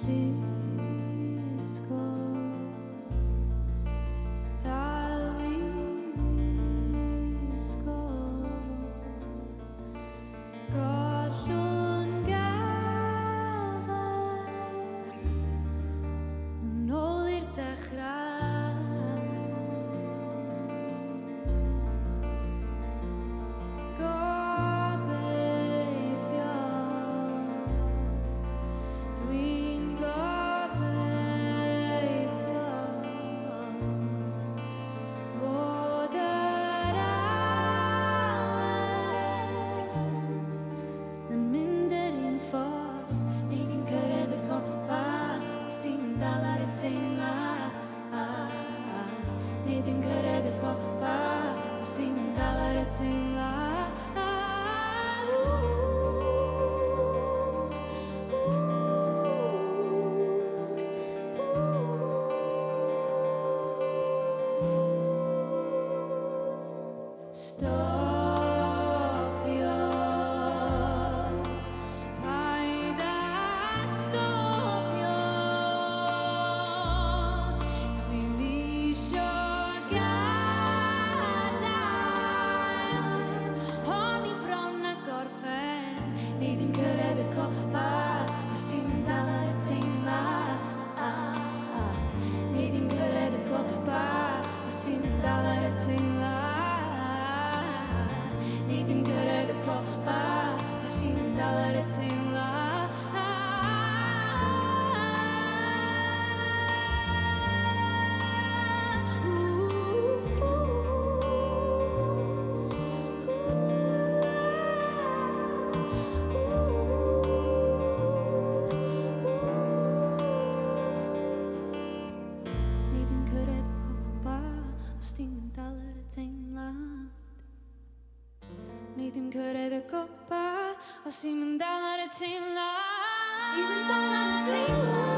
llusgo dal i lusgo gollwn gafar yn ôl i'r dechrau gobeithio dwi'n gobeithio fod yr awyr yn mynd yr un ffordd neu dim cyrraedd y copa os ti'n mynd dal ar y teimlad neu dim cyrraedd y copa os ti'n mynd dal ar y teimlad Stopio paid â stopio dwi'n isio gadael hon i bron a gorffen neu ddim cyrraedd y copa os ti'n mynd dal ar y teimlad neu ddim cyrraedd y copa os ti'n mynd dal ar y teimlad neu dim cyrraedd y copa os ti'n mynd dal ar y teimlad neu dim cyrraedd y copa os ti'n mynd dal ar y teimlad neu dim cyrraedd y copa os ti'n mynd dal ar y teimlad os ti'n mynd dal ar y teimlad